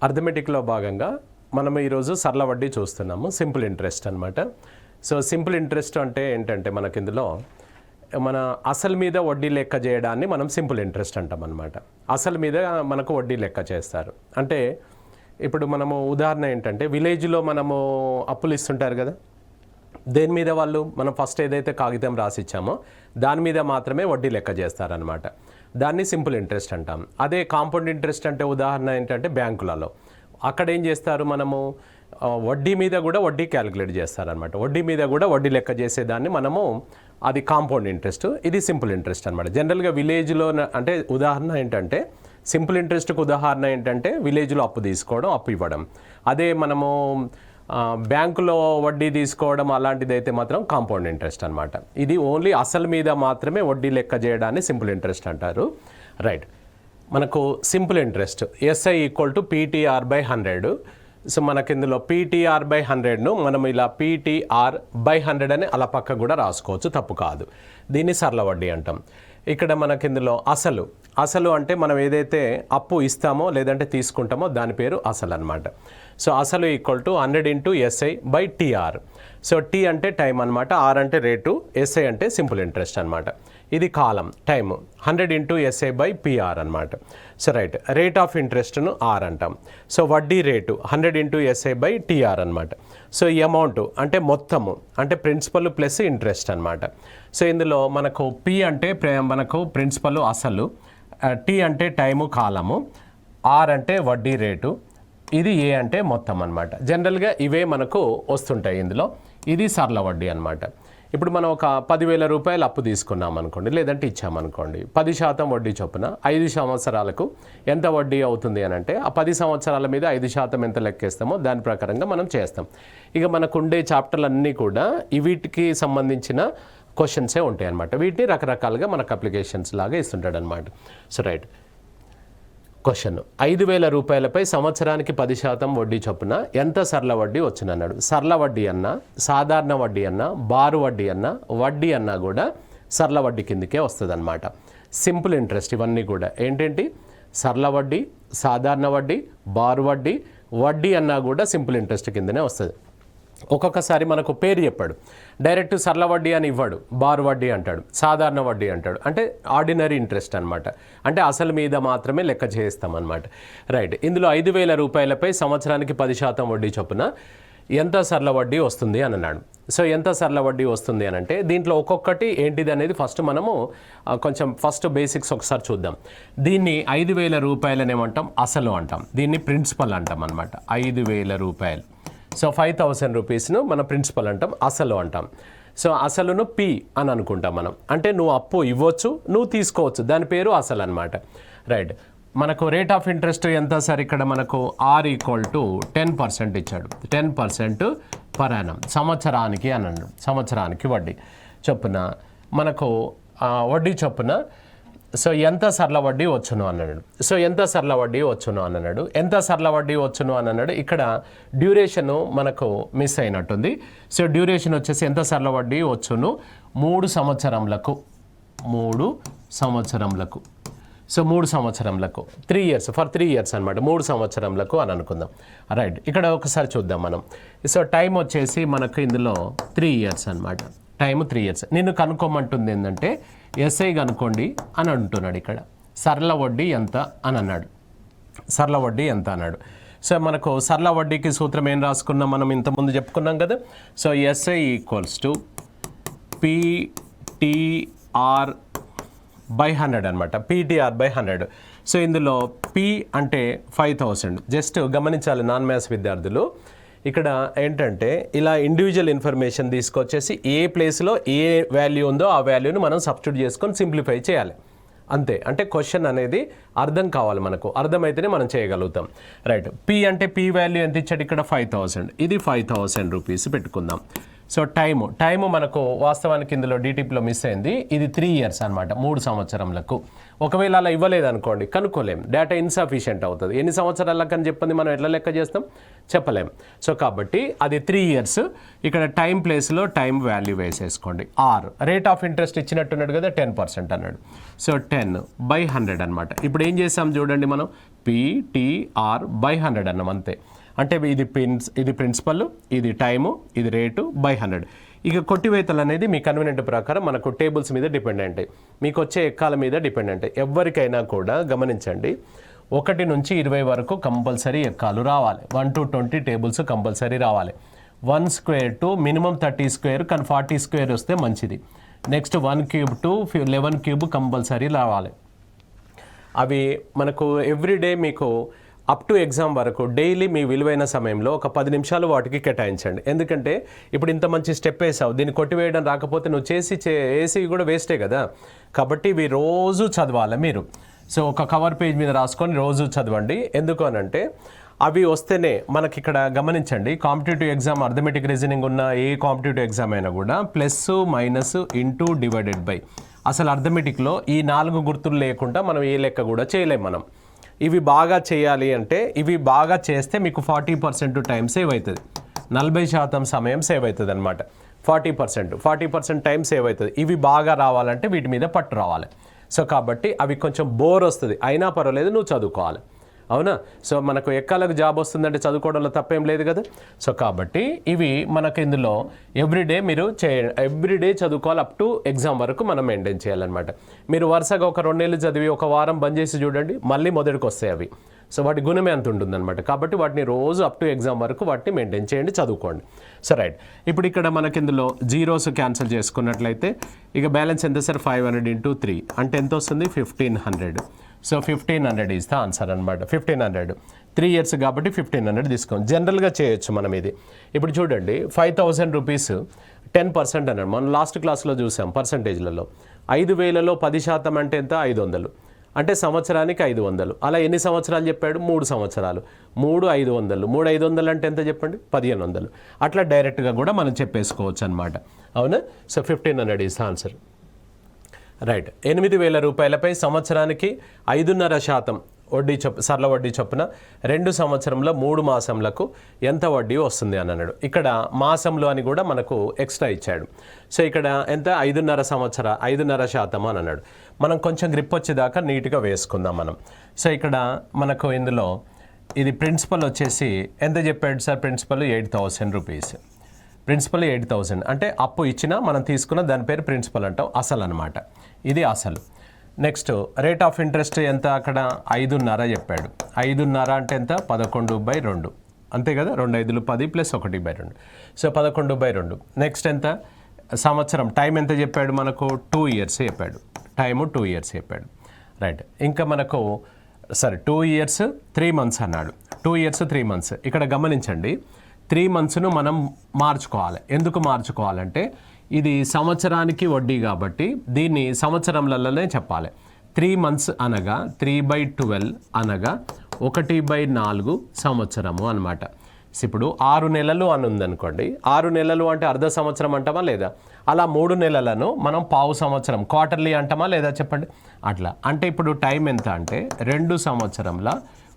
అర్థమెటిక్లో భాగంగా మనం ఈరోజు సరళ వడ్డీ చూస్తున్నాము. సింపుల్ ఇంట్రెస్ట్ అనమాట. సో సింపుల్ ఇంట్రెస్ట్ అంటే ఏంటంటే మనకి ఇందులో మన అసలు మీద వడ్డీ లెక్క చేయడాన్ని మనం సింపుల్ ఇంట్రెస్ట్ అంటాం అనమాట. అసలు మీద మనకు వడ్డీ లెక్క చేస్తారు. అంటే ఇప్పుడు మనము ఉదాహరణ ఏంటంటే విలేజ్లో మనము అప్పులు ఇస్తుంటారు కదా, దేని మీద వాళ్ళు మనం ఫస్ట్ ఏదైతే కాగితం రాసి ఇచ్చామో దాని మీద మాత్రమే వడ్డీ లెక్క చేస్తారనమాట. దాన్ని సింపుల్ ఇంట్రెస్ట్ అంటాం. అదే కాంపౌండ్ ఇంట్రెస్ట్ అంటే ఉదాహరణ ఏంటంటే బ్యాంకులలో అక్కడ ఏం చేస్తారు, మనము వడ్డీ మీద కూడా వడ్డీ క్యాలిక్యులేట్ చేస్తారనమాట. వడ్డీ మీద కూడా వడ్డీ లెక్క చేసేదాన్ని మనము అది కాంపౌండ్ ఇంట్రెస్ట్, ఇది సింపుల్ ఇంట్రెస్ట్ అనమాట. జనరల్గా విలేజ్లో అంటే ఉదాహరణ ఏంటంటే సింపుల్ ఇంట్రెస్ట్కి ఉదాహరణ ఏంటంటే విలేజ్లో అప్పు తీసుకోవడం, అప్పు ఇవ్వడం. అదే మనము బ్యాంకులో వడ్డీ తీసుకోవడం అలాంటిది అయితే మాత్రం కాంపౌండ్ ఇంట్రెస్ట్ అనమాట. ఇది ఓన్లీ అసలు మీద మాత్రమే వడ్డీ లెక్క చేయడాన్ని సింపుల్ ఇంట్రెస్ట్ అంటారు. రైట్, మనకు simple interest SI equal to PTR by 100. So మనకి ఇందులో పీటీఆర్ బై 100ను మనం ఇలా పీటీఆర్ బై 100 అని అలా పక్క కూడా రాసుకోవచ్చు, తప్పు కాదు. దీన్ని సరళ వడ్డీ అంటాం. ఇక్కడ మనకి ఇందులో అసలు అంటే మనం ఏదైతే అప్పు ఇస్తామో లేదంటే తీసుకుంటామో దాని పేరు అసలు అనమాట. సో అసలు equal to 100 into SI by TR. So T అంటే టైం అనమాట, ఆర్ అంటే రేటు, ఎస్ఐ అంటే సింపుల్ ఇంట్రెస్ట్ అనమాట. ఇది కాలం time, 100 into SI by PR అనమాట. సో రైట్, రేట్ ఆఫ్ ఇంట్రెస్ట్ను ఆర్ అంటాం. సో వడ్డీ rate 100 into SI by TR అనమాట. సో ఈ అమౌంట్ అంటే మొత్తము అంటే ప్రిన్సిపల్ ప్లస్ ఇంట్రెస్ట్ అనమాట. సో ఇందులో మనకు పి అంటే మనకు ప్రిన్సిపల్ అసలు, టీ అంటే టైము కాలము, ఆర్ అంటే వడ్డీ రేటు, ఇది ఏ అంటే మొత్తం అనమాట. జనరల్గా ఇవే మనకు వస్తుంటాయి ఇందులో. ఇది సరళ వడ్డీ అనమాట. ఇప్పుడు మనం ఒక 10,000 రూపాయలు అప్పు తీసుకున్నాం అనుకోండి, లేదంటే ఇచ్చామనుకోండి, 10% వడ్డీ చొప్పున 5 సంవత్సరాలకు ఎంత వడ్డీ అవుతుంది అని అంటే ఆ 10 సంవత్సరాల మీద 5% ఎంత లెక్కేస్తామో దాని ప్రకారంగా మనం చేస్తాం. ఇక మనకు ఉండే చాప్టర్లు అన్నీ కూడా వీటికి సంబంధించిన క్వశ్చన్సే ఉంటాయి అనమాట. వీటిని రకరకాలుగా మనకు అప్లికేషన్స్ లాగా ఇస్తుంటాడు అనమాట. సో రైట్, క్వశ్చన్ 5,000 రూపాయలపై సంవత్సరానికి 10% వడ్డీ చొప్పున ఎంత సరళ వడ్డీ వచ్చునన్నాడు. సరళ వడ్డీ అన్నా, సాధారణ వడ్డీ అన్నా, బారు వడ్డీ అన్నా, వడ్డీ అన్నా కూడా సరళ వడ్డీ కిందకే వస్తుంది అనమాట. సింపుల్ ఇంట్రెస్ట్ ఇవన్నీ కూడా ఏంటంటే సరళ వడ్డీ, సాధారణ వడ్డీ, బారు వడ్డీ, వడ్డీ అన్నా కూడా సింపుల్ ఇంట్రెస్ట్ కిందనే వస్తుంది. ఒక్కొక్కసారి మనకు పేరు చెప్పాడు, డైరెక్ట్ సరళ వడ్డీ అని ఇవ్వడు, బారు వడ్డీ అంటాడు, సాధారణ వడ్డీ అంటాడు. అంటే ఆర్డినరీ ఇంట్రెస్ట్ అనమాట, అంటే అసలు మీద మాత్రమే లెక్క చేస్తామన్నమాట. రైట్, ఇందులో 5,000 రూపాయలపై సంవత్సరానికి 10% వడ్డీ చొప్పున ఎంత సరళ వడ్డీ వస్తుంది అని అన్నాడు. సో ఎంత సరళ వడ్డీ వస్తుంది అని అంటే దీంట్లో ఒక్కొక్కటి ఏంటిది అనేది ఫస్ట్ మనము కొంచెం ఫస్ట్ బేసిక్స్ ఒకసారి చూద్దాం. దీన్ని 5,000 రూపాయలని ఏమంటాం, అసలు అంటాం. దీన్ని ప్రిన్సిపల్ అంటాం అనమాట. 5,000 రూపాయలు, సో 5,000 రూపీస్ను మన ప్రిన్సిపల్ అంటాం, అసలు అంటాం. సో అసలును పి అని అనుకుంటాం మనం, అంటే నువ్వు అప్పు ఇవ్వచ్చు, నువ్వు తీసుకోవచ్చు, దాని పేరు అసలు అనమాట. రైట్, మనకు రేట్ ఆఫ్ ఇంట్రెస్ట్ ఎంత సార్, ఇక్కడ మనకు ఆర్ ఈక్వల్ టు 10% ఇచ్చాడు. 10% పర్ యానం, సంవత్సరానికి అని అన్నాడు. సంవత్సరానికి వడ్డీ చొప్పున మనకు వడ్డీ చొప్పున సో ఎంత సరళ వడ్డీ వచ్చును అన్నాడు. సో ఎంత సరళ వడ్డీ వచ్చును అని అన్నాడు. ఎంత సరళ వడ్డీ వచ్చును అని అన్నాడు. ఇక్కడ డ్యూరేషను మనకు మిస్ అయినట్టుంది. సో డ్యూరేషన్ వచ్చేసి ఎంత సరళ వడ్డీ వచ్చును, 3 సంవత్సరములకు. 3 సంవత్సరములకు, సో 3 సంవత్సరములకు, 3 ఇయర్స్, ఫర్ 3 ఇయర్స్ అనమాట. 3 సంవత్సరములకు అని అనుకుందాం. రైట్, ఇక్కడ ఒకసారి చూద్దాం మనం. సో టైం వచ్చేసి మనకు ఇందులో 3 ఇయర్స్ అనమాట. Time 3 years. నిన్ను కనుక్కోమంటుంది ఏంటంటే ఎస్ఐ కనుక్కోండి అని అంటున్నాడు. ఇక్కడ సరళ వడ్డీ ఎంత అని అన్నాడు. సరళ వడ్డీ ఎంత అన్నాడు. సో మనకు సరళ వడ్డీకి సూత్రం ఏం రాసుకున్నాం మనం, ఇంతకుముందు చెప్పుకున్నాం కదా. So SI equals to PTR by 100 అనమాట. PTR by 100. సో ఇందులో పి అంటే 5,000. జస్ట్ గమనించాలి నాన్ మ్యాథ్స్ విద్యార్థులు, ఇక్కడ ఏంటంటే ఇలా ఇండివిజువల్ ఇన్ఫర్మేషన్ తీసుకొచ్చేసి ఏ ప్లేస్లో ఏ వాల్యూ ఉందో ఆ వాల్యూని మనం సబ్స్టిట్యూట్ చేసుకొని సింప్లిఫై చేయాలి అంతే. అంటే క్వశ్చన్ అనేది అర్థం కావాలి మనకు, అర్థమైతేనే మనం చేయగలుగుతాం. రైట్, పి అంటే పి వాల్యూ ఎంత ఇచ్చాడు ఇక్కడ 5,000. ఇది 5,000 రూపీస్ పెట్టుకుందాం. సో టైము మనకు వాస్తవానికి ఇందులో డీటీపీలో మిస్ అయింది. ఇది 3 years అనమాట, 3 సంవత్సరములకు. ఒకవేళ అలా ఇవ్వలేదు అనుకోండి, కనుక్కోలేం, డేటా ఇన్సఫిషియెంట్ అవుతుంది. ఎన్ని సంవత్సరాలకు అని చెప్పండి మనం ఎట్లా లెక్క చేస్తాం, చెప్పలేం. సో కాబట్టి అది 3 years. ఇక్కడ టైం ప్లేస్లో టైం వాల్యూ వేసేసుకోండి. రేట్ ఆఫ్ ఇంట్రెస్ట్ ఇచ్చినట్టున్నాడు కదా, 10% అన్నాడు. సో 10/100 అనమాట. ఇప్పుడు ఏం చేసాం చూడండి, మనం PTR/100 అన్నాం అంతే. అంటే ఇది ప్రిన్సిపల్, ఇది టైము, ఇది రేటు /100. ఇక కొట్టివేతలు అనేది మీ కన్వీనియంట్ ప్రకారం మనకు టేబుల్స్ మీద డిపెండ్ ఉంటాయి, మీకు వచ్చే ఎక్కాల మీద డిపెండ్ ఉంటాయి. ఎవరికైనా కూడా గమనించండి, 1 నుంచి 20 వరకు కంపల్సరీ ఎక్కాలు రావాలి. 1 to 20 టేబుల్స్ కంపల్సరీ రావాలి. 1 square to మినిమం 30 square, కానీ 40 square వస్తే మంచిది. Next 1 cube to 11 cube compulsory రావాలి. అవి మనకు ఎవ్రీడే మీకు అప్ టు ఎగ్జామ్ వరకు డైలీ మీ విలువైన సమయంలో ఒక 10 నిమిషాలు వాటికి కేటాయించండి. ఎందుకంటే ఇప్పుడు ఇంత మంచి స్టెప్ వేసావు, దీన్ని కొట్టివేయడం రాకపోతే నువ్వు వేసి కూడా వేస్టే కదా. కాబట్టి ఇవి రోజు చదవాలి మీరు. సో ఒక కవర్ పేజ్ మీద రాసుకొని రోజు చదవండి. ఎందుకు అనంటే అవి వస్తేనే మనకి ఇక్కడ గమనించండి, కాంపిటేటివ్ ఎగ్జామ్ అర్థమెటిక్ రీజనింగ్ ఉన్న ఏ కాంపిటేటివ్ ఎగ్జామ్ అయినా కూడా plus minus into divided by, అసలు అర్థమెటిక్లో ఈ 4 గుర్తులు లేకుండా మనం ఏ లెక్క కూడా చేయలేం. మనం ఇవి బాగా చేయాలి అంటే ఇవి బాగా చేస్తే మీకు 40% టైం సేవ్ అవుతుంది, 40% సమయం సేవ్ అవుతుంది అనమాట. 40% టైం సేవ్ అవుతుంది. ఇవి బాగా రావాలంటే వీటి మీద పట్టు రావాలి. సో కాబట్టి అవి కొంచెం బోర్ వస్తుంది, అయినా పర్వాలేదు, నువ్వు చదువుకోవాలి. అవునా? సో మనకు ఎక్కాలకు జాబ్ వస్తుందంటే చదువుకోవడంలో తప్పేం లేదు కదా. సో కాబట్టి ఇవి మనకు ఇందులో ఎవ్రీడే మీరు ఎవ్రీడే చదువుకోవాలి. అప్ టు ఎగ్జామ్ వరకు మనం మెయింటైన్ చేయాలన్నమాట. మీరు వరుసగా ఒక 2 నెలలు చదివి ఒక వారం బంద్ చేసి చూడండి, మళ్ళీ మొదటికి వస్తాయి అవి. సో వాటి గుణమే అంత ఉంటుందన్నమాట. కాబట్టి వాటిని రోజు అప్ టు ఎగ్జామ్ వరకు వాటిని మెయింటైన్ చేయండి, చదువుకోండి. సో రైట్, ఇప్పుడు ఇక్కడ మనకి ఇందులో జీరోస్ క్యాన్సిల్ చేసుకున్నట్లయితే ఇక బ్యాలెన్స్ ఎంత సార్, 500 into 3 అంటే ఎంత వస్తుంది, 1500. సో 1500 ఈజ్ ద ఆన్సర్ అనమాట. 1500 3 years కాబట్టి 1500 తీసుకోండి. జనరల్గా చేయొచ్చు మనం ఇది. ఇప్పుడు చూడండి, 5000 రూపీస్ 10% అన్నాడు. మనం లాస్ట్ క్లాస్లో చూసాం పర్సంటేజ్లలో. 5000లో 10% అంటే ఎంత, 500. అంటే సంవత్సరానికి 500. అలా ఎన్ని సంవత్సరాలు చెప్పాడు, 3 సంవత్సరాలు. 3 500, 3 500 అంటే ఎంత చెప్పండి, 1500. అట్లా డైరెక్ట్గా కూడా మనం చెప్పేసుకోవచ్చు అనమాట. అవునా? So 1500 is the answer. Right, 8000 రూపాయలపై సంవత్సరానికి 5.5% వడ్డీ సరళ వడ్డీ చొప్పున 2 సంవత్సరంలో 3 మాసంలకు ఎంత వడ్డీ వస్తుంది అని అన్నాడు. ఇక్కడ మాసంలో అని కూడా మనకు ఎక్స్ట్రా ఇచ్చాడు. సో ఇక్కడ ఎంత, 5.5% అని అన్నాడు. మనం కొంచెం గ్రిప్ వచ్చేదాకా నీట్గా వేసుకుందాం మనం. సో ఇక్కడ మనకు ఇందులో ఇది ప్రిన్సిపల్ వచ్చేసి ఎంత చెప్పాడు సార్, ప్రిన్సిపల్ 8000 రూపీస్. ప్రిన్సిపల్ 8000 అంటే అప్పు ఇచ్చినా మనం తీసుకున్న దాని పేరు ప్రిన్సిపల్ అంటాం, అసలు అనమాట. ఇది అసలు. నెక్స్ట్ రేట్ ఆఫ్ ఇంట్రెస్ట్ ఎంత, అక్కడ 5.5 చెప్పాడు. 5.5 అంటే ఎంత, 11/2 అంతే కదా. 2 5 10 ప్లస్ 1/2. సో 11/2. నెక్స్ట్ ఎంత, సంవత్సరం టైం ఎంత చెప్పాడు మనకు, 2 years చెప్పాడు. టైము 2 years చెప్పాడు. రైట్, ఇంకా మనకు 2 years 3 months అన్నాడు. 2 years 3 months. ఇక్కడ గమనించండి, 3 monthsను మనం మార్చుకోవాలి. ఎందుకు మార్చుకోవాలంటే ఇది సంవత్సరానికి వడ్డీ కాబట్టి దీన్ని సంవత్సరంలలోనే చెప్పాలి. 3 months అనగా 3/12 అనగా 1/4 సంవత్సరము అనమాట. ఇప్పుడు 6 నెలలు అని ఉందనుకోండి, 6 నెలలు అంటే అర్ధ సంవత్సరం అంటామా లేదా, అలా 3 నెలలను మనం పావు సంవత్సరం క్వార్టర్లీ అంటామా లేదా చెప్పండి. అట్లా అంటే ఇప్పుడు టైం ఎంత అంటే 2 సంవత్సరంల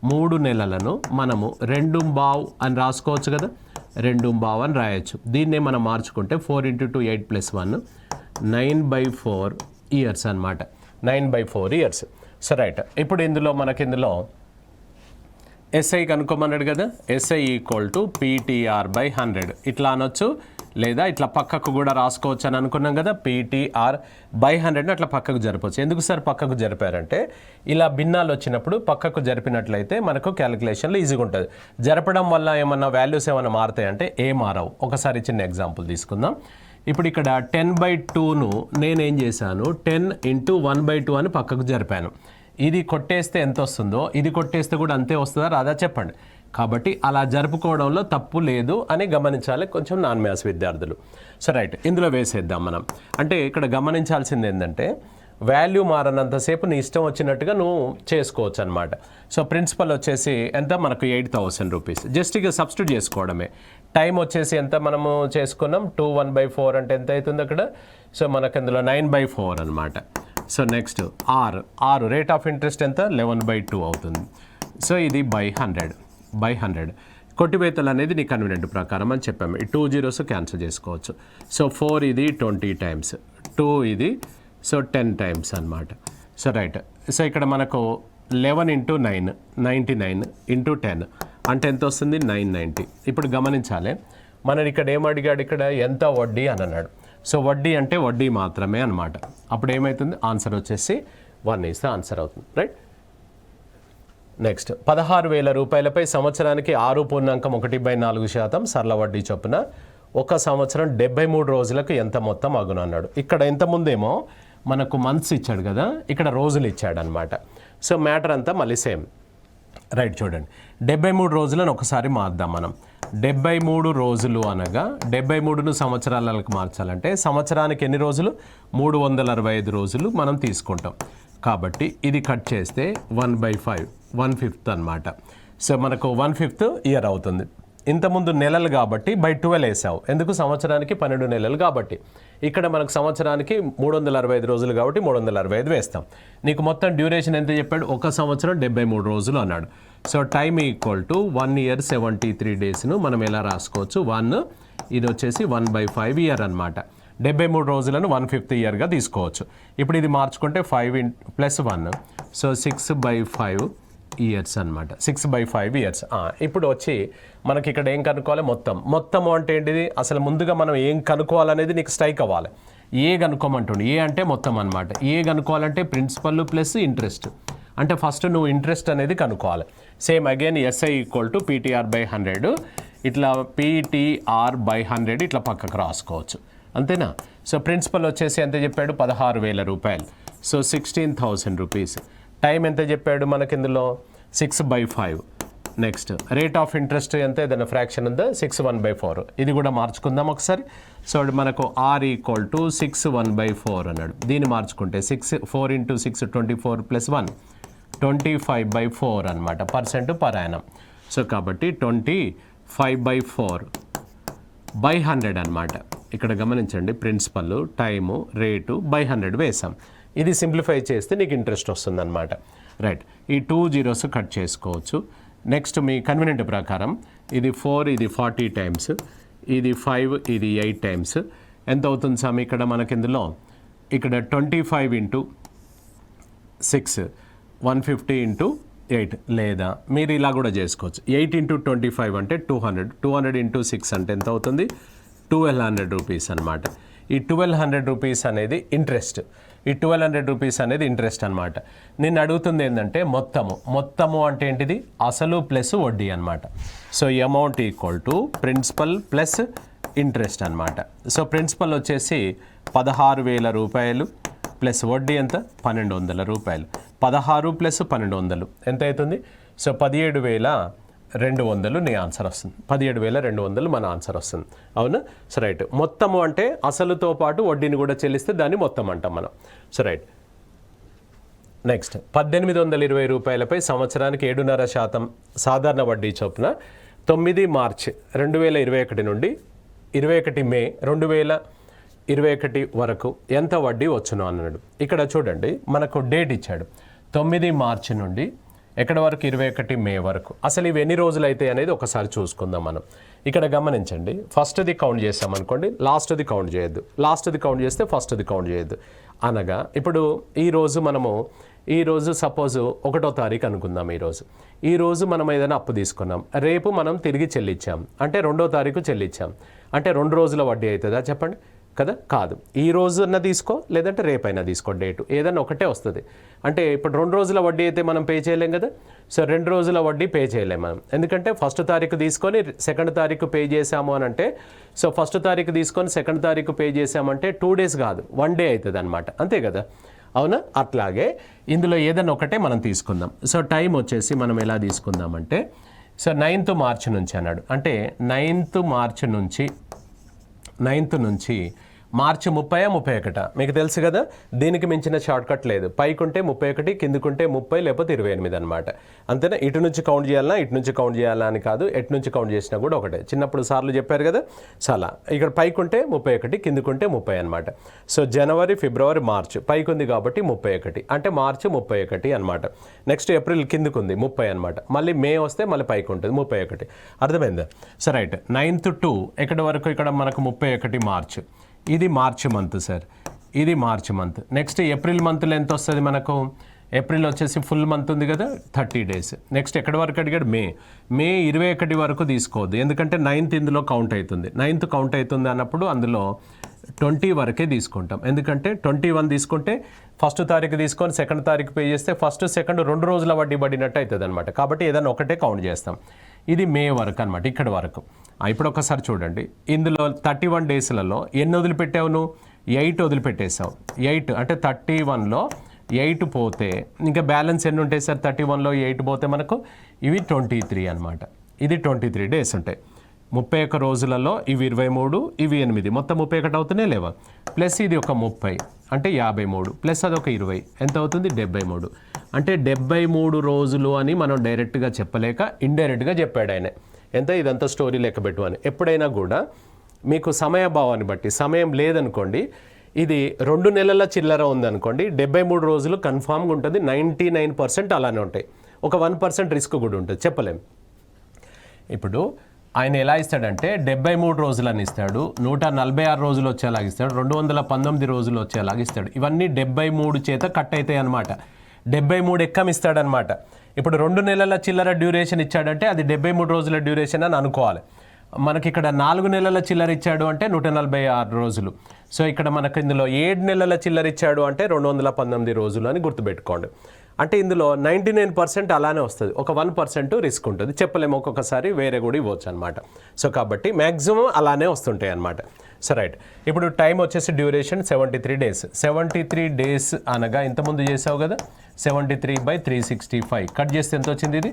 3 నెలలను మనము 2/2 అని రాసుకోవచ్చు కదా, 2/2 అని రాయొచ్చు. దీన్నే మనం మార్చుకుంటే 4 into 2 8 + 1 9/4 years అనమాట. 9/4 years. సో రైట్, ఇప్పుడు ఇందులో ఎస్ఐ కనుక్కోమన్నాడు కదా, ఎస్ఐ = PTR/100 ఇట్లా అనొచ్చు, లేదా ఇట్లా పక్కకు కూడా రాసుకోవచ్చు అని అనుకున్నాం కదా. PTR/100 అట్లా పక్కకు జరపవచ్చు. ఎందుకు సార్ పక్కకు జరిపారంటే ఇలా భిన్నాలు వచ్చినప్పుడు పక్కకు జరిపినట్లయితే మనకు క్యాలిక్యులేషన్లో ఈజీగా ఉంటుంది. జరపడం వల్ల ఏమన్నా వాల్యూస్ ఏమైనా మారుతాయంటే ఏ మారవు. ఒకసారి చిన్న ఎగ్జాంపుల్ తీసుకుందాం. ఇప్పుడు ఇక్కడ 10/2ను నేనేం చేశాను, 10 into 1/2 అని పక్కకు జరిపాను. ఇది కొట్టేస్తే ఎంత వస్తుందో ఇది కొట్టేస్తే కూడా అంతే వస్తుందా రాదా చెప్పండి. కాబట్టి అలా జరుపుకోవడంలో తప్పు లేదు అని గమనించాలి కొంచెం నాన్ మ్యాథ్స్ విద్యార్థులు. సో రైట్, ఇందులో వేసేద్దాం మనం. అంటే ఇక్కడ గమనించాల్సింది ఏంటంటే వాల్యూ మారనంతసేపు నీ ఇష్టం వచ్చినట్టుగా నువ్వు చేసుకోవచ్చు అనమాట. సో ప్రిన్సిపల్ వచ్చేసి ఎంత మనకు 8,000 రూపీస్. జస్ట్ ఇక సబ్స్టిట్యూట్ చేసుకోవడమే. టైం వచ్చేసి ఎంత మనము చేసుకున్నాం 2/1/4 అంటే ఎంత అవుతుంది అక్కడ. సో మనకు అందులో 9/4 అనమాట. So next R rate of interest ఎంత 11/2 అవుతుంది. సో ఇది బై 100 కొట్టివేతలు అనేది నీ కన్వీనియంట్ ప్రకారం అని చెప్పాము. ఈ 2 zeros క్యాన్సిల్ చేసుకోవచ్చు. సో 4 ఇది 20 times, 2 ఇది సో 10 times అనమాట. So right. సో ఇక్కడ మనకు 11 × 9 99 × 10 అంటే ఎంత వస్తుంది 990. ఇప్పుడు గమనించాలి, మనం ఇక్కడ ఏం అడిగాడు, ఇక్కడ ఎంత వడ్డీ అని అన్నాడు. సో వడ్డీ అంటే వడ్డీ మాత్రమే అనమాట. అప్పుడు ఏమవుతుంది, ఆన్సర్ వచ్చేసి 1 ఇస్తే ఆన్సర్ అవుతుంది. రైట్. నెక్స్ట్ 16,000 రూపాయలపై సంవత్సరానికి 6.1/4% సరళ వడ్డీ చొప్పున ఒక సంవత్సరం 73 రోజులకు ఎంత మొత్తం అగును అన్నాడు. ఇక్కడ ఎంత ముందేమో మనకు మంత్స్ ఇచ్చాడు కదా, ఇక్కడ రోజులు ఇచ్చాడు అనమాట. సో మ్యాటర్ అంతా మళ్ళీ సేమ్. రైట్, చూడండి 73 రోజులను ఒకసారి మార్దాం మనం. 73 రోజులు అనగా 73ను సంవత్సరాలకు మార్చాలంటే సంవత్సరానికి ఎన్ని రోజులు 365 రోజులు మనం తీసుకుంటాం. కాబట్టి ఇది కట్ చేస్తే 1/5 1/5 అనమాట. సో మనకు 1/5 ఇయర్ అవుతుంది. ఇంతకుముందు నెలలు కాబట్టి బై 12 వేసావు, ఎందుకు సంవత్సరానికి 12 నెలలు కాబట్టి. ఇక్కడ మనకు సంవత్సరానికి 365 రోజులు కాబట్టి 365 వేస్తాం. నీకు మొత్తం డ్యూరేషన్ ఎంత చెప్పాడు, ఒక సంవత్సరం 73 రోజులు అన్నాడు. So time equal to 1 year 73 daysను మనం ఎలా రాసుకోవచ్చు, 1 ఇది వచ్చేసి 1/5 ఇయర్ అనమాట. 73 రోజులను 1/5 ఇయర్గా తీసుకోవచ్చు. ఇప్పుడు ఇది మార్చుకుంటే 5 + 1 సో 6/5 ఇయర్స్ అనమాట. 6/5 ఇయర్స్. ఇప్పుడు వచ్చి మనకి ఇక్కడ ఏం కనుక్కోవాలి, మొత్తము అంటే ఏంటిది, అసలు ముందుగా మనం ఏం కనుక్కోవాలనేది నీకు స్ట్రైక్ అవ్వాలి. ఏ కనుక్కోమంటుండే, ఏ అంటే మొత్తం అనమాట. ఏ కనుక్కోవాలంటే ప్రిన్సిపల్ ప్లస్ ఇంట్రెస్ట్. అంటే ఫస్ట్ నువ్వు ఇంట్రెస్ట్ అనేది కనుక్కోవాలి. సేమ్ అగైన్ SI = PTR/100, ఇట్లా PTR/100 ఇట్లా పక్కకు రాసుకోవచ్చు, అంతేనా. సో ప్రిన్సిపల్ వచ్చేసి ఎంత చెప్పాడు, 16,000 రూపాయలు. So 16,000 rupees. టైం ఎంత చెప్పాడు మనకి ఇందులో 6/5. నెక్స్ట్ రేట్ ఆఫ్ ఇంట్రెస్ట్ ఎంత, ఏదైనా ఫ్రాక్షన్ ఉందా 6/1/4. ఇది కూడా మార్చుకుందాం ఒకసారి. సో మనకు R = 6/1/4 అన్నాడు. దీన్ని మార్చుకుంటే 4 × 6 24 + 1 25/4 అనమాట. % per annum. సో కాబట్టి 25/4/100 అనమాట. ఇక్కడ గమనించండి, ప్రిన్సిపల్, టైము, రేటు /100 వేసాం. ఇది సింప్లిఫై చేస్తే నీకు ఇంట్రెస్ట్ వస్తుంది అనమాట. రైట్. ఈ 2 zeros కట్ చేసుకోవచ్చు. నెక్స్ట్ మీ కన్వీనియంట్ ప్రకారం ఇది 4, ఇది 40 times, ఇది 5, ఇది 8 times. ఎంత అవుతుంది సామి ఇక్కడ మనకి ఇందులో, ఇక్కడ 25 × 6 150 × 8, లేదా మీరు ఇలా కూడా చేసుకోవచ్చు. 8 × 25 అంటే 200 × 6 అంటే ఎంత అవుతుంది 1,200 రూపీస్ అనమాట. ఈ 1,200 రూపీస్ అనేది ఇంట్రెస్ట్. ఈ 1,200 రూపీస్ అనేది ఇంట్రెస్ట్ అనమాట. నేను అడుగుతుంది ఏంటంటే మొత్తము అంటే ఏంటిది, అసలు ప్లస్ వడ్డీ అనమాట. So amount = principal plus interest అనమాట. సో ప్రిన్సిపల్ వచ్చేసి 16,000 రూపాయలు ప్లస్ వడ్డీ ఎంత 1,200 రూపాయలు. 16 + 1,200 ఎంత అవుతుంది, సో 17,200 నీ ఆన్సర్ వస్తుంది. 17,200 మన ఆన్సర్ వస్తుంది, అవునా. So right. మొత్తము అంటే అసలుతో పాటు వడ్డీని కూడా చెల్లిస్తే దాన్ని మొత్తం అంటాం మనం. So right. నెక్స్ట్ 1,820 రూపాయలపై సంవత్సరానికి 7.5% సాధారణ వడ్డీ చొప్పున 9 మార్చి 2021 నుండి 21 మే 2021 వరకు ఎంత వడ్డీ వచ్చును అన్నాడు. ఇక్కడ చూడండి మనకు డేట్ ఇచ్చాడు, 9 మార్చి నుండి ఎక్కడ వరకు 21 మే వరకు. అసలు ఇవి ఎన్ని రోజులు అవుతాయి అనేది ఒకసారి చూసుకుందాం మనం. ఇక్కడ గమనించండి, ఫస్ట్ది కౌంట్ చేసామనుకోండి, లాస్ట్ది కౌంట్ చేయొద్దు, లాస్ట్ది కౌంట్ చేస్తే ఫస్ట్ది కౌంట్ చేయొద్దు. అనగా ఇప్పుడు ఈరోజు సపోజ్ 1వ తారీఖు అనుకుందాం. ఈరోజు మనం ఏదైనా అప్పు తీసుకున్నాం, రేపు మనం తిరిగి చెల్లించాం అంటే 2వ తారీఖు చెల్లించాం అంటే 2 రోజుల వడ్డీ అవుతుందా చెప్పండి, కదా కాదు. ఈ రోజున తీసుకో లేదంటే రేపైనా తీసుకో, డేటు ఏదైనా ఒకటే వస్తుంది. అంటే ఇప్పుడు 2 రోజుల వడ్డీ అయితే మనం పే చేయలేం కదా. సో 2 రోజుల వడ్డీ పే చేయలేం మనం, ఎందుకంటే 1వ తారీఖు తీసుకొని 2వ తారీఖు పే చేసాము అని అంటే, సో 1వ తారీఖు తీసుకొని 2వ తారీఖు పే చేసామంటే 2 days కాదు 1 day అవుతుంది అనమాట, అంతే కదా, అవునా. అట్లాగే ఇందులో ఏదైనా ఒకటే మనం తీసుకుందాం. సో టైం వచ్చేసి మనం ఎలా తీసుకుందామంటే, సో 9th మార్చి నుంచి అన్నాడు. అంటే 9th మార్చి నుంచి మార్చి 30 31 మీకు తెలుసు కదా, దీనికి మించిన షార్ట్ కట్ లేదు. పైకుంటే 31, కిందకుంటే 30 లేకపోతే 28 అనమాట. అంతేనా? ఇటు నుంచి కౌంట్ చేయాలా ఇటు నుంచి కౌంట్ చేయాలా అని కాదు, ఎటు నుంచి కౌంట్ చేసినా కూడా ఒకటే. చిన్నప్పుడు సార్లు చెప్పారు కదా, చాలా. ఇక్కడ పైకుంటే 31, కిందకుంటే 30 అనమాట. సో జనవరి, ఫిబ్రవరి, మార్చ్ పైకుంది కాబట్టి 31 అంటే మార్చి 31 అనమాట. నెక్స్ట్ ఏప్రిల్ కిందకుంది 30 అనమాట. మళ్ళీ మే వస్తే మళ్ళీ పైకి ఉంటుంది 31. అర్థమైందా? సో రైట్, 9th to ఎక్కడి వరకు ఇక్కడ మనకు 31 మార్చ్. ఇది మార్చ్ మంత్ సార్, ఇది మార్చ్ మంత్. నెక్స్ట్ ఏప్రిల్ మంత్లో ఎంత వస్తుంది మనకు? ఏప్రిల్ వచ్చేసి ఫుల్ మంత్ ఉంది కదా, 30 days. నెక్స్ట్ ఎక్కడి వరకు అడిగాడు? మే 21 వరకు తీసుకోవద్దు, ఎందుకంటే 9th ఇందులో కౌంట్ అవుతుంది. 9th కౌంట్ అవుతుంది అన్నప్పుడు అందులో 20 వరకే తీసుకుంటాం. ఎందుకంటే 21 తీసుకుంటే ఫస్ట్ తారీఖు తీసుకొని సెకండ్ తారీఖు పే చేస్తే ఫస్ట్ సెకండ్ 2 రోజుల వడ్డీ పడినట్టు అవుతుంది అనమాట. కాబట్టి ఏదైనా ఒకటే కౌంట్ చేస్తాం. ఇది మే వరకు అనమాట, ఇక్కడ వరకు. ఇప్పుడు ఒకసారి చూడండి, ఇందులో 31 daysలలో ఎన్ని వదిలిపెట్టావు నువ్వు? 8 వదిలిపెట్టేసావు. 8 అంటే 31లో 8 పోతే ఇంకా బ్యాలెన్స్ ఎన్ని ఉంటాయి సార్? 31లో 8 పోతే మనకు ఇవి 23 అనమాట. ఇది 23 days ఉంటాయి. 31 రోజులలో ఇవి 23, ఇవి 8, మొత్తం 31 అవుతూనే లేవా? ప్లస్ ఇది ఒక 30 అంటే 53, ప్లస్ అదొక 20 ఎంత అవుతుంది? 73. అంటే 73 రోజులు అని మనం డైరెక్ట్గా చెప్పలేక ఇండైరెక్ట్గా చెప్పాడు ఆయన. ఎంత ఇదంతా స్టోరీ లెక్క పెట్టు అని. ఎప్పుడైనా కూడా మీకు సమయభావాన్ని బట్టి, సమయం లేదనుకోండి, ఇది 2 నెలల చిల్లర ఉందనుకోండి, 73 రోజులు కన్ఫామ్గా ఉంటుంది. 99% అలానే ఉంటాయి. ఒక 1% రిస్క్ కూడా ఉంటుంది, చెప్పలేం. ఇప్పుడు ఆయన ఎలా ఇస్తాడంటే 73 రోజులని ఇస్తాడు, 146 రోజులు వచ్చేలాగా ఇస్తాడు, 219 రోజులు వచ్చేలాగా ఇస్తాడు. ఇవన్నీ 73 చేత కట్ అవుతాయి అనమాట. 73 ఎక్కం ఇస్తాడనమాట. ఇప్పుడు 2 నెలల చిల్లర డ్యూరేషన్ ఇచ్చాడంటే అది 73 రోజుల డ్యూరేషన్ అని అనుకోవాలి. మనకి ఇక్కడ 4 నెలల చిల్లర ఇచ్చాడు అంటే 146 రోజులు. సో ఇక్కడ మనకు ఇందులో 7 నెలల చిల్లర ఇచ్చాడు అంటే 219 రోజులు అని గుర్తుపెట్టుకోండి. అంటే ఇందులో 99% అలానే వస్తుంది, ఒక 1% రిస్క్ ఉంటుంది, చెప్పలేము. ఒక్కొక్కసారి వేరే కూడా ఇవ్వచ్చు అనమాట. సో కాబట్టి మ్యాక్సిమం అలానే వస్తుంటాయి అనమాట. సో రైట్, ఇప్పుడు టైం వచ్చేసి డ్యూరేషన్ 73 days. 73 days అనగా ఇంతకుముందు చేసావు కదా, 73/365 కట్ చేస్తే ఎంత వచ్చింది? ఇది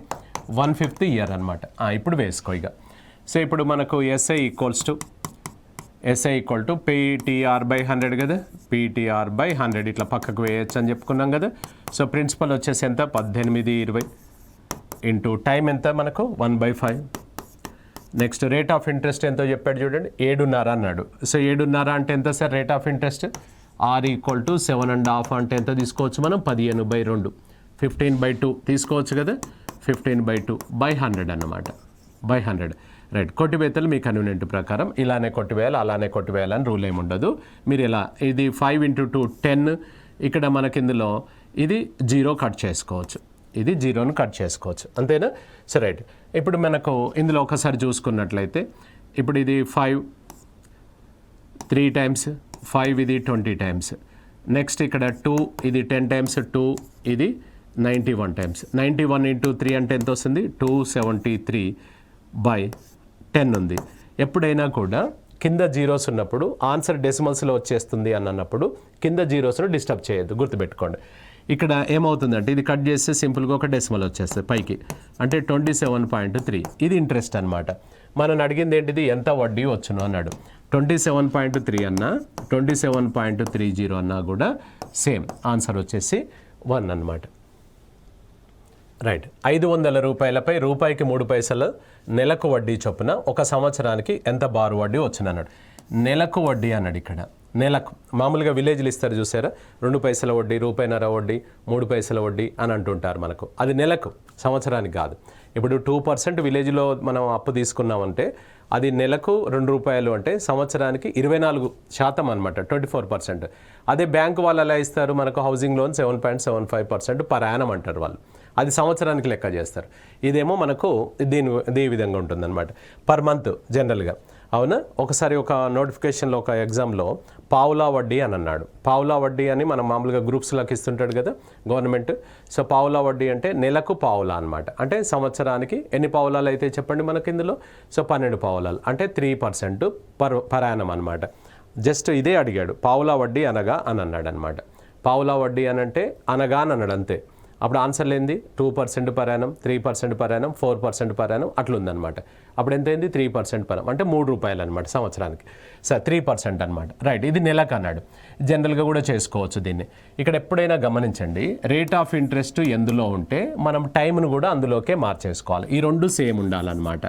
1/5 year అనమాట. ఇప్పుడు వేసుకో ఇక. సో ఇప్పుడు మనకు SI ఈక్వల్ టు PTR/100 కదా, PTR/100 ఇట్లా పక్కకు వేయచ్చు అని చెప్పుకున్నాం కదా. సో ప్రిన్సిపల్ వచ్చేసి ఎంత? 1820 ఇంటూ టైం ఎంత మనకు? 1/5. నెక్స్ట్ రేట్ ఆఫ్ ఇంట్రెస్ట్ ఎంతో చెప్పాడు చూడండి, 7.5 అన్నాడు. సో 7.5 అంటే ఎంత sir rate of interest? R equal to 7.5 అంటే ఎంత తీసుకోవచ్చు మనం? 15/2, 15/2 తీసుకోవచ్చు కదా. 15/2/100 అన్నమాట, /100. రైట్, కొట్టివేతలు మీ కన్వీనియంట్ ప్రకారం ఇలానే కొట్టివేయాలి, అలానే కొట్టివేయాలని రూల్ ఏమి ఉండదు. మీరు ఇలా ఇది 5 × 2 10. ఇక్కడ మనకి ఇందులో ఇది 0 కట్ చేసుకోవచ్చు, ఇది 0ను కట్ చేసుకోవచ్చు, అంతేనా? సో రైట్, ఇప్పుడు మనకు ఇందులో ఒకసారి చూసుకున్నట్లయితే ఇప్పుడు ఇది 5 3 times, 5 ఇది 20 times. నెక్స్ట్ ఇక్కడ 2 ఇది 10 times, 2 ఇది 91 times. 91 × 3 అంటే ఎంత వస్తుంది? 273/10 ఉంది. ఎప్పుడైనా కూడా కింద జీరోస్ ఉన్నప్పుడు ఆన్సర్ డెసిమల్స్లో వచ్చేస్తుంది అని అన్నప్పుడు కింద జీరోస్ను డిస్టర్బ్ చేయొద్దు, గుర్తుపెట్టుకోండి. ఇక్కడ ఏమవుతుందంటే ఇది కట్ చేస్తే సింపుల్గా ఒక డెసిమల్ వచ్చేస్తుంది పైకి, అంటే 27.3. ఇది ఇంట్రెస్ట్ అనమాట. మనం అడిగింది ఏంటిది? ఎంత వడ్డీ వచ్చును అన్నాడు. 27.3 అన్నా 27.30 అన్నా కూడా సేమ్ ఆన్సర్ వచ్చేసి 1 అన్నమాట. రైట్, 500 రూపాయలపై రూపాయికి 3 పైసలు నెలకు వడ్డీ చొప్పున ఒక సంవత్సరానికి ఎంత బారు వడ్డీ వచ్చును అన్నాడు. నెలకు వడ్డీ అన్నాడు. ఇక్కడ నెలకు మామూలుగా విలేజ్లు ఇస్తారు చూసారా, 2 పైసల వడ్డీ, రూపాయిన్నర వడ్డీ, 3 పైసల వడ్డీ అని అంటుంటారు మనకు. అది నెలకు, సంవత్సరానికి కాదు. ఇప్పుడు 2% విలేజ్లో మనం అప్పు తీసుకున్నామంటే అది నెలకు 2 రూపాయలు అంటే సంవత్సరానికి 24% అనమాట, 24%. అదే బ్యాంకు వాళ్ళు ఎలా ఇస్తారు మనకు? హౌసింగ్ లోన్ 7.75% పర్ యానం అంటారు వాళ్ళు, అది సంవత్సరానికి లెక్క చేస్తారు. ఇదేమో మనకు ఈ విధంగా ఉంటుందన్నమాట, పర్ మంత్ జనరల్గా. అవునా? ఒకసారి ఒక నోటిఫికేషన్లో ఒక ఎగ్జామ్లో పావులా వడ్డీ అని అన్నాడు. పావులా వడ్డీ అని మనం మామూలుగా గ్రూప్స్లోకి ఇస్తుంటాడు కదా గవర్నమెంట్. సో పావులా వడ్డీ అంటే నెలకు పావులా అనమాట. అంటే సంవత్సరానికి ఎన్ని పావులాలు అయితే చెప్పండి మనకి ఇందులో? సో 12 పావులాలు అంటే 3% పర్ యానం అనమాట. జస్ట్ ఇదే అడిగాడు, పావులా వడ్డీ అనగా అని అన్నాడు అనమాట. పావులా వడ్డీ అని అంటే అనగా అని అన్నాడు అంతే. అప్పుడు ఆన్సర్ లేనిది 2% per annum, 3% per annum, 4% per annum అట్లా ఉందన్నమాట. అప్పుడు ఎంత అయింది 3% పర్ యానం అంటే ₹3 అనమాట సంవత్సరానికి. సార్ 3% అనమాట. రైట్, ఇది నెలకు అన్నాడు. జనరల్గా కూడా చేసుకోవచ్చు దీన్ని. ఇక్కడ ఎప్పుడైనా గమనించండి, రేట్ ఆఫ్ ఇంట్రెస్ట్ ఎందులో ఉంటే మనం టైంను కూడా అందులోకే మార్చేసుకోవాలి. ఈ రెండు సేమ్ ఉండాలన్నమాట.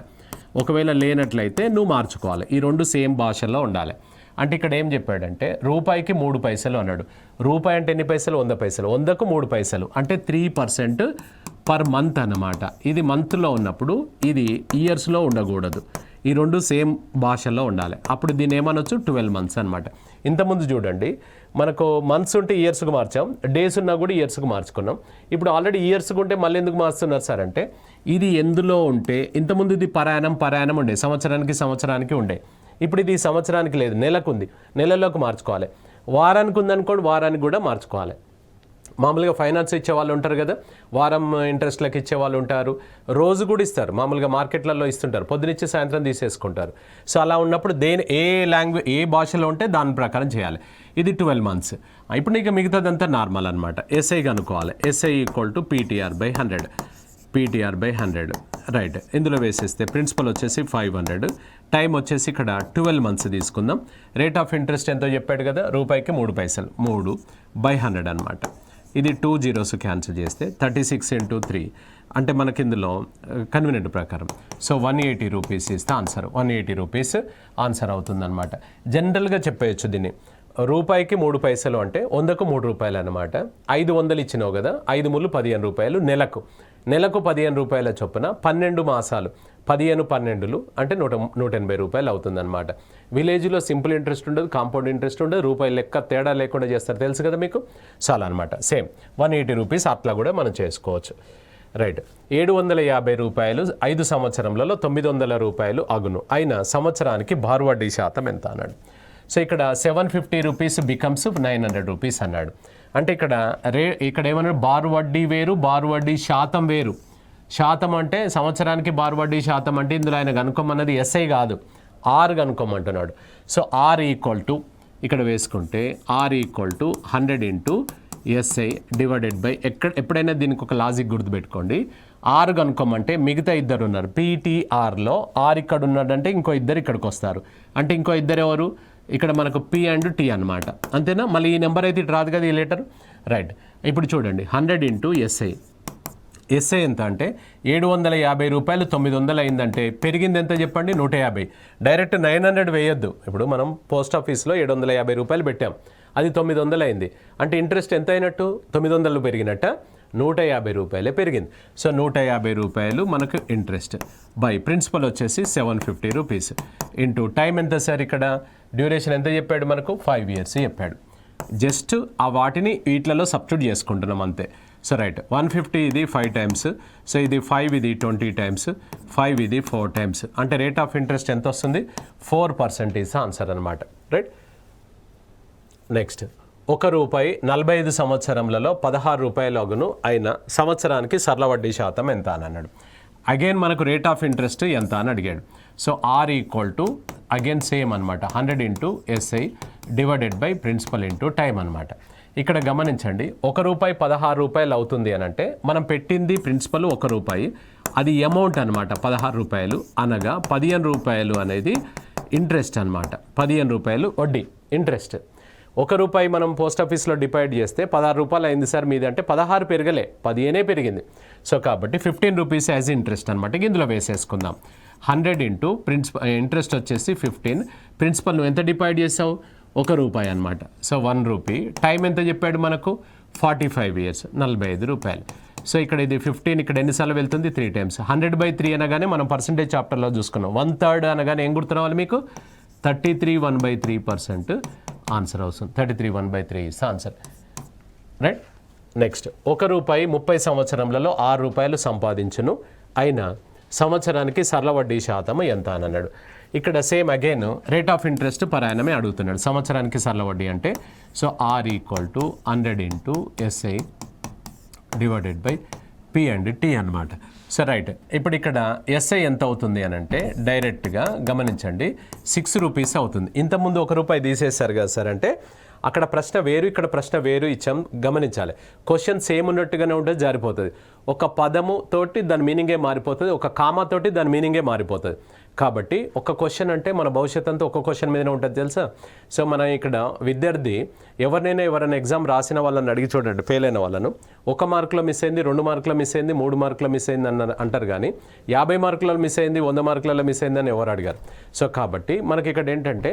ఒకవేళ లేనట్లయితే నువ్వు మార్చుకోవాలి. ఈ రెండు సేమ్ భాషల్లో ఉండాలి. అంటే ఇక్కడ ఏం చెప్పాడంటే రూపాయికి 3 పైసలు అన్నాడు. రూపాయి అంటే ఎన్ని పైసలు? 100 పైసలు. 100కు 3 పైసలు అంటే 3% పర్ మంత్ అన్నమాట. ఇది మంత్లో ఉన్నప్పుడు ఇది ఇయర్స్లో ఉండకూడదు. ఈ రెండు సేమ్ భాషల్లో ఉండాలి. అప్పుడు దీన్ని ఏమనొచ్చు? 12 months అనమాట. ఇంతకుముందు చూడండి, మనకు మంత్స్ ఉంటే ఇయర్స్కి మార్చాం, డేస్ ఉన్నా కూడా ఇయర్స్కి మార్చుకున్నాం. ఇప్పుడు ఆల్రెడీ ఇయర్స్కి ఉంటే మళ్ళీ ఎందుకు మారుస్తున్నారు సార్ అంటే, ఇది ఎందులో ఉంటే ఇంతకుముందు ఇది పరాయణం ఉండే, సంవత్సరానికి ఉండే. ఇప్పుడు ఇది సంవత్సరానికి లేదు, నెలకు ఉంది, నెలలోకి మార్చుకోవాలి. వారానికి ఉందనుకోండి, వారానికి కూడా మార్చుకోవాలి. మామూలుగా ఫైనాన్స్ ఇచ్చే వాళ్ళు ఉంటారు కదా, వారం ఇంట్రెస్ట్లకు ఇచ్చే వాళ్ళు ఉంటారు, రోజు కూడా ఇస్తారు. మామూలుగా మార్కెట్లలో ఇస్తుంటారు, పొద్దునిచ్చి సాయంత్రం తీసేసుకుంటారు. సో అలా ఉన్నప్పుడు ఏ భాషలో ఉంటే దాని ప్రకారం చేయాలి. ఇది 12 months. ఇప్పుడు నీకు మిగతాదంతా నార్మల్ అనమాట. ఎస్ఐ కనుక్కోవాలి. SI = PTR/100. PTR/100 right. ఇందులో వేసేస్తే ప్రిన్సిపల్ వచ్చేసి 500, టైం వచ్చేసి ఇక్కడ 12 months తీసుకుందాం. రేట్ ఆఫ్ ఇంట్రెస్ట్ ఎంతో చెప్పాడు కదా, రూపాయికి 3 పైసలు, 3/100 అనమాట. ఇది 2 zeros క్యాన్సిల్ చేస్తే 36 × 3 అంటే మనకి ఇందులో కన్వీనియంట్ ప్రకారం. సో ₹180 ఇస్తే ఆన్సర్, ₹180 ఆన్సర్ అవుతుందన్నమాట. జనరల్గా చెప్పేయచ్చు దీన్ని. రూపాయికి 3 పైసలు అంటే 100కు ₹3 అనమాట. 500 ఇచ్చినావు కదా, 5 ముళ్ళు ₹15 నెలకు ₹15 చొప్పున 12 మాసాలు, 15 అంటే ₹180 అవుతుందన్నమాట. విలేజ్లో సింపుల్ ఇంట్రెస్ట్ ఉండదు, కాంపౌండ్ ఇంట్రెస్ట్ ఉండదు, రూపాయి లెక్క తేడా లేకుండా చేస్తారు, తెలుసు కదా మీకు. చాలా అనమాట. సేమ్ ₹180 అట్లా కూడా మనం చేసుకోవచ్చు. రైట్. ₹750 5 సంవత్సరంలలో ₹900 అగును. అయినా సంవత్సరానికి బారు వడ్డీ శాతం ఎంత అన్నాడు. సో ఇక్కడ ₹750 బికమ్స్ ₹900 అన్నాడు. అంటే ఇక్కడ ఏమన్నాడు, బారు వడ్డీ వేరు, బారు వడ్డీ శాతం వేరు. శాతం అంటే సంవత్సరానికి బారు వడ్డీ శాతం అంటే ఇందులో ఆయన కనుక్కోమన్నది ఎస్ఐ కాదు, ఆర్ కనుక్కోమంటున్నాడు. సో ఆర్ = ఇక్కడ వేసుకుంటే R = 100 × SI / ఎప్పుడైనా దీనికి ఒక లాజిక్ గుర్తుపెట్టుకోండి. ఆర్ కనుక్కోమంటే మిగతా ఇద్దరు ఉన్నారు, PTRలో ఆర్ ఇక్కడ ఉన్నాడంటే ఇంకో ఇద్దరు ఇక్కడికి వస్తారు. అంటే ఇంకో ఇద్దరు ఎవరు? ఇక్కడ మనకు P and T అనమాట. అంతేనా? మళ్ళీ ఈ నెంబర్ అయితే ఇటు రాదు కదా, ఈ లెటర్. రైట్. ఇప్పుడు చూడండి, 100 × SI. ఎస్ఐ ఎంత అంటే ₹750 900 అయిందంటే పెరిగింది ఎంత చెప్పండి? 150. డైరెక్ట్ 900 వేయొద్దు. ఇప్పుడు మనం పోస్ట్ ఆఫీస్లో ₹750 పెట్టాం, అది 900 అయింది అంటే ఇంట్రెస్ట్ ఎంత అయినట్టు? 900 పెరిగినట్ట, ₹150 పెరిగింది. సో ₹150 మనకు ఇంట్రెస్ట్ బై ప్రిన్సిపల్ వచ్చేసి ₹750 ఇంటూ టైం ఎంత సార్? ఇక్కడ డ్యూరేషన్ ఎంత చెప్పాడు మనకు? 5 years చెప్పాడు. జస్ట్ ఆ వాటిని వీటిలలో సబ్స్టిట్యూట్ చేసుకుంటున్నాం అంతే. సో రైట్, 150 ఇది 5 times, సో ఇది 5 ఇది 20 times, 5 ఇది 4 times. అంటే రేట్ ఆఫ్ ఇంట్రెస్ట్ ఎంత వస్తుంది? 4% ఈజ్ ఆన్సర్ అనమాట. రైట్. నెక్స్ట్, ₹1 45 సంవత్సరములలో ₹16 అగును. అయిన సంవత్సరానికి సరళ వడ్డీ శాతం ఎంత అని అన్నాడు. అగైన్ మనకు రేట్ ఆఫ్ ఇంట్రెస్ట్ ఎంత అని అడిగాడు. సో R = అగైన్ సేమ్ అనమాట, 100 × SI / ప్రిన్సిపల్ × టైం అనమాట. ఇక్కడ గమనించండి, ₹1 16 అవుతుంది అని అంటే మనం పెట్టింది ప్రిన్సిపల్ ₹1, అది అమౌంట్ అనమాట ₹16, అనగా ₹15 అనేది ఇంట్రెస్ట్ అనమాట. ₹15 వడ్డీ ఇంట్రెస్ట్. ₹1 మనం పోస్ట్ ఆఫీస్లో డిపాజిట్ చేస్తే ₹16 అయింది సార్ మీది అంటే 16 పెరగలే, 15 పెరిగింది. సో కాబట్టి ₹15 యాజ్ ఇంట్రెస్ట్ అనమాట. ఇందులో వేసేసుకుందాం. 100 ప్రిన్సిపల్ ఇంట్రెస్ట్ వచ్చేసి 15, ప్రిన్సిపల్ నువ్వు ఎంత డిపాజిట్ చేసావు? ₹1 అనమాట. సో ₹1. టైం ఎంత చెప్పాడు మనకు? 45 years, ₹45. సో ఇక్కడ ఇది 15, ఇక్కడ ఎన్నిసార్లు వెళ్తుంది? 3 times. 100/3 అనగానే మనం పర్సంటేజ్ చాప్టర్లో చూసుకున్నాం. 1/3 అనగానే ఏం గుర్తురావాలి మీకు? 33 1/3% ఆన్సర్ అవుతుంది. 33 1/3 ఇస్ ఆన్సర్. రైట్. నెక్స్ట్, ₹1 30 సంవత్సరములలో ₹6 సంపాదించును. అయినా సంవత్సరానికి సరళ వడ్డీ శాతం ఎంత అని అన్నాడు. ఇక్కడ same again rate of interest per యానమే అడుగుతున్నాడు. సంవత్సరానికి సరళ వడ్డీ అంటే so R = 100 × SI / P and T అనమాట. So right. ఇప్పుడు ఇక్కడ SI ఎంత అవుతుంది అని అంటే డైరెక్ట్గా గమనించండి, ₹6 అవుతుంది. ఇంతకుముందు ₹1 తీసేశారు కదా సార్ అంటే అక్కడ ప్రశ్న వేరు, ఇక్కడ ప్రశ్న వేరు ఇచ్చాం, గమనించాలి. క్వశ్చన్ సేమ్ ఉన్నట్టుగానే ఉంటే జారిపోతుంది. ఒక పదము తోటి దాని మీనింగే మారిపోతుంది, ఒక కామా తోటి దాని మీనింగే మారిపోతుంది. కాబట్టి ఒక క్వశ్చన్ అంటే మన భవిష్యత్ అంతా ఒక క్వశ్చన్ మీదనే ఉంటుంది తెలుసా. సో మనం ఇక్కడ విద్యార్థి ఎవరైనా ఎగ్జామ్ రాసిన వాళ్ళని అడిగి చూడండి, ఫెయిల్ అయిన వాళ్ళను 1 మార్కులో మిస్ అయింది, 2 మార్కులో మిస్ అయింది, 3 మార్కులో మిస్ అయింది అంటారు, కానీ 50 మార్కులలో మిస్ అయింది, 100 మార్కులలో మిస్ అయింది అని ఎవరు అడిగారు. సో కాబట్టి మనకి ఇక్కడ ఏంటంటే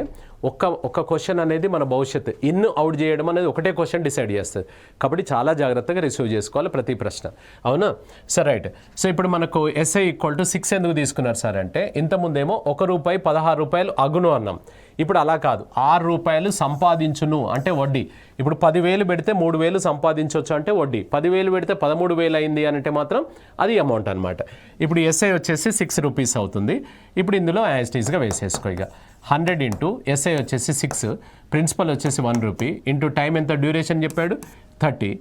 ఒక క్వశ్చన్ అనేది మన భవిష్యత్తు ఇన్ అవుట్ చేయడం అనేది ఒకటే క్వశ్చన్ డిసైడ్ చేస్తుంది. కాబట్టి చాలా జాగ్రత్తగా రిసీవ్ చేసుకోవాలి ప్రతి ప్రశ్న, అవునా. So right. సో ఇప్పుడు మనకు ఎస్ఐ ఈక్వల్ టు 6 ఎందుకు తీసుకున్నారు సార్ అంటే, ఇంతకుముందేమో ₹1 16 అగును అన్నాం. ఇప్పుడు అలా కాదు, ₹6 సంపాదించును అంటే వడ్డీ. ఇప్పుడు 10,000 పెడితే 3,000 సంపాదించవచ్చు అంటే వడ్డీ, 10,000 పెడితే 13,000 అయింది అని అంటే మాత్రం అది అమౌంట్ అనమాట. ఇప్పుడు ఎస్ఐ వచ్చేసి ₹6 అవుతుంది. ఇప్పుడు ఇందులో యాజ్ ఇట్ ఈస్గా వేసేసుకో. ఇక 100 ఇంటూ ఎస్ఐ వచ్చేసి 6, ప్రిన్సిపల్ వచ్చేసి ₹1 ఇంటూ టైం ఎంత డ్యూరేషన్ చెప్పాడు 30.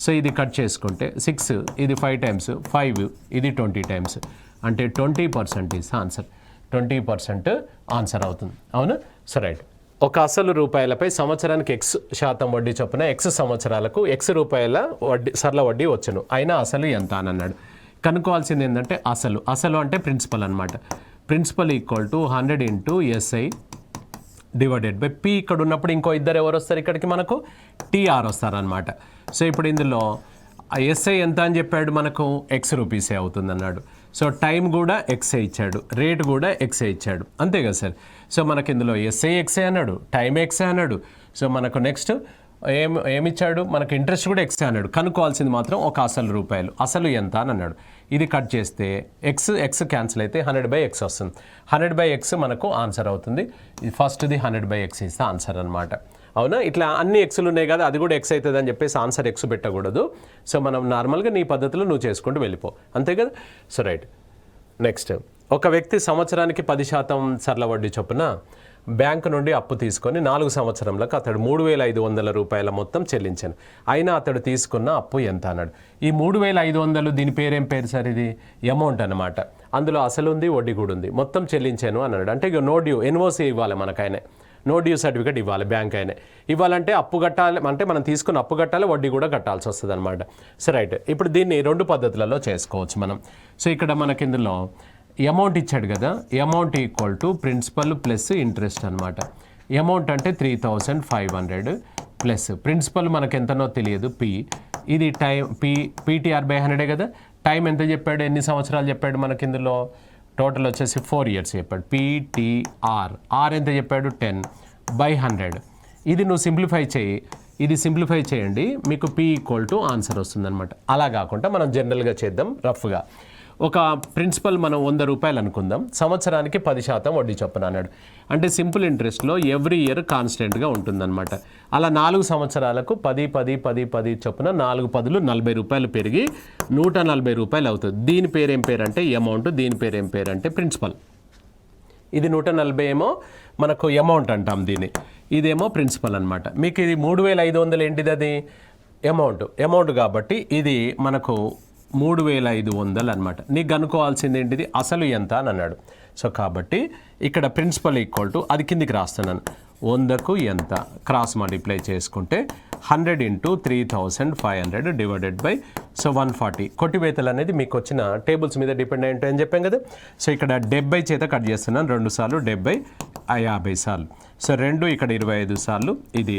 సో ఇది కట్ చేసుకుంటే 6, ఇది 5 టైమ్స్, 5 ఇది 20 టైమ్స్, అంటే 20% ఈజ్ ఆన్సర్. 20% ఆన్సర్ అవుతుంది, అవును. So right. ఒక అసలు రూపాయలపై సంవత్సరానికి X% వడ్డీ చొప్పున X సంవత్సరాలకు X వడ్డీ సరళ వడ్డీ వచ్చును, అయినా అసలు ఎంత అని అన్నాడు. కనుక్కోవాల్సింది ఏంటంటే అసలు అంటే ప్రిన్సిపల్ అనమాట. Principal equal to 100 into SI divided by P. ఇక్కడ ఉన్నప్పుడు ఇంకో ఇద్దరు ఎవరు వస్తారు ఇక్కడికి, మనకు TR వస్తారనమాట. సో ఇప్పుడు ఇందులో ఎస్ఐ ఎంత అని చెప్పాడు, మనకు X అవుతుంది అన్నాడు. సో టైం కూడా ఎక్సే ఇచ్చాడు, రేట్ కూడా ఎక్సే ఇచ్చాడు, అంతే కదా సార్. సో మనకి ఇందులో ఎస్ఐ ఎక్సే అన్నాడు, టైం ఎక్సే అన్నాడు. సో మనకు నెక్స్ట్ ఏమిచ్చాడు, మనకు ఇంట్రెస్ట్ కూడా ఎక్సే అన్నాడు. కనుక్కోవాల్సింది మాత్రం ఒక అసలు రూపాయలు, అసలు ఎంత అని అన్నాడు. ఇది కట్ చేస్తే ఎక్స్ క్యాన్సిల్ అయితే 100/x వస్తుంది. 100/x మనకు ఆన్సర్ అవుతుంది. ఫస్ట్ది 100/x ఇస్తే ఆన్సర్ అనమాట, అవునా. ఇట్లా అన్ని ఎక్స్లు ఉన్నాయి కదా, అది కూడా ఎక్స్ అవుతుంది అని చెప్పేసి ఆన్సర్ ఎక్స్ పెట్టకూడదు. సో మనం నార్మల్గా నీ పద్ధతిలో నువ్వు చేసుకుంటూ వెళ్ళిపో, అంతే కదా. So right. నెక్స్ట్, ఒక వ్యక్తి సంవత్సరానికి 10% సరళ వడ్డీ చొప్పున బ్యాంకు నుండి అప్పు తీసుకొని 4 సంవత్సరంలకు అతడు ₹3,500 మొత్తం చెల్లించాను, అయినా అతడు తీసుకున్న అప్పు ఎంత అన్నాడు. ఈ 3,500 దీని పేరేం పేరు సార్, ఇది అమౌంట్ అనమాట. అందులో అసలు ఉంది, వడ్డీ కూడా ఉంది, మొత్తం చెల్లించాను అన్నాడు. అంటే ఇక నో డ్యూ ఎన్ఓసి ఇవ్వాలి మనకైనా, నో డ్యూ సర్టిఫికేట్ ఇవ్వాలి బ్యాంక్ అయినా. ఇవ్వాలంటే అప్పు కట్టాలి, అంటే మనం తీసుకున్న అప్పు కట్టాలి, వడ్డీ కూడా కట్టాల్సి వస్తుంది అనమాట. So right. ఇప్పుడు దీన్ని 2 పద్ధతులలో చేసుకోవచ్చు మనం. సో ఇక్కడ మనకి ఇందులో అమౌంట్ ఇచ్చాడు కదా, amount equal to principal plus interest అనమాట. అమౌంట్ అంటే 3,500 ప్లస్ ప్రిన్సిపల్ మనకు ఎంతనో తెలియదు పి, ఇది టైం PTR/100 కదా. టైం ఎంత చెప్పాడు, ఎన్ని సంవత్సరాలు చెప్పాడు మనకి ఇందులో, టోటల్ వచ్చేసి 4 ఇయర్స్ చెప్పాడు. PTR ఎంత చెప్పాడు 10/100. ఇది నువ్వు సింప్లిఫై చేయి, ఇది సింప్లిఫై చేయండి, మీకు P ఈక్వల్ టు ఆన్సర్ వస్తుందన్నమాట. అలా కాకుండా మనం జనరల్గా చేద్దాం రఫ్గా. ఒక ప్రిన్సిపల్ మనం ₹100 అనుకుందాం, సంవత్సరానికి 10% వడ్డీ చొప్పున అన్నాడు. అంటే సింపుల్ ఇంట్రెస్ట్లో ఎవ్రీ ఇయర్ కాన్స్టెంట్గా ఉంటుందన్నమాట. అలా 4 సంవత్సరాలకు 10 చొప్పున 4 10లు ₹40 పెరిగి ₹140 అవుతుంది. దీని పేరేం పేరు అంటే అమౌంట్, దీని పేరేం పేరు అంటే ప్రిన్సిపల్. ఇది 140 ఏమో మనకు అమౌంట్ అంటాం దీన్ని, ఇదేమో ప్రిన్సిపల్ అనమాట. మీకు ఇది 3,500 ఏంటిది, అది అమౌంట్ కాబట్టి ఇది మనకు 3,500 అనమాట. నీకు కనుక్కోవాల్సింది ఏంటిది, అసలు ఎంత అని అన్నాడు. సో కాబట్టి ఇక్కడ ప్రిన్సిపల్ ఈక్వల్ టు, అది కిందికి రాస్తున్నాను, 100కు ఎంత క్రాస్ మల్టిప్లై చేసుకుంటే 100 ఇంటూ 3,500 డివైడెడ్ బై 140. కొట్టివేతలు అనేది మీకు వచ్చిన టేబుల్స్ మీద డిపెండ్ అయ్యి ఉంటాయని చెప్పాం కదా. సో ఇక్కడ 70 చేత కట్ చేస్తున్నాను, 2 సార్లు 70 50 సార్లు. సో 2 ఇక్కడ 25 సార్లు, ఇది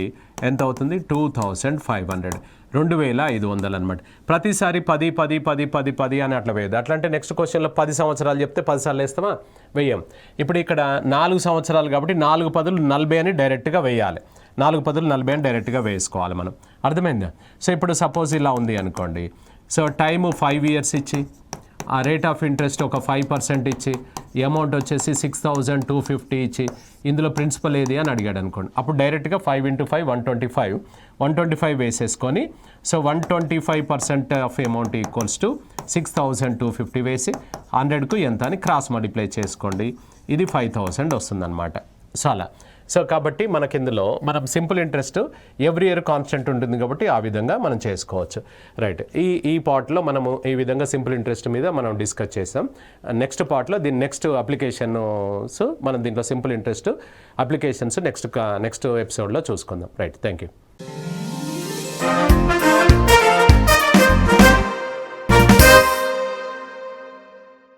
ఎంత అవుతుంది 2,500, 2,500 అనమాట. ప్రతిసారి 10 అని అట్లా వేయదు. అట్లా అంటే నెక్స్ట్ క్వశ్చన్లో 10 సంవత్సరాలు చెప్తే 10 సార్లు వేస్తామా, వెయ్యం. ఇప్పుడు ఇక్కడ 4 సంవత్సరాలు కాబట్టి 4 10లు 40 అని డైరెక్ట్గా వేయాలి, 4 10లు 40 అని డైరెక్ట్గా వేసుకోవాలి మనం, అర్థమైందా. సో ఇప్పుడు సపోజ్ ఇలా ఉంది అనుకోండి. సో టైము 5 ఇయర్స్ ఇచ్చి, ఆ రేట్ ఆఫ్ ఇంట్రెస్ట్ ఒక 5% ఇచ్చి, అమౌంట్ వచ్చేసి 6,250 ఇచ్చి, ఇందులో ప్రిన్సిపల్ ఏది అని అడిగాడు అనుకోండి. అప్పుడు డైరెక్ట్గా 5 × 5 125 వేసేసుకొని, so 125% of amount equals to 6,250 వేసి 100కు ఎంత అని క్రాస్ మల్టిప్లై చేసుకోండి, ఇది 5,000 వస్తుందన్నమాట. సో అలా. సో కాబట్టి మనకి ఇందులో మనం simple interest every year constant ఉంటుంది కాబట్టి ఆ విధంగా మనం చేసుకోవచ్చు, రైట్. ఈ పార్ట్లో మనము ఈ విధంగా సింపుల్ ఇంట్రెస్ట్ మీద మనం డిస్కస్ చేసాం. నెక్స్ట్ పార్ట్లో దీని నెక్స్ట్ అప్లికేషన్స్ మనం దీంట్లో సింపుల్ ఇంట్రెస్ట్ అప్లికేషన్స్ నెక్స్ట్ ఎపిసోడ్లో చూసుకుందాం, రైట్. Thank you.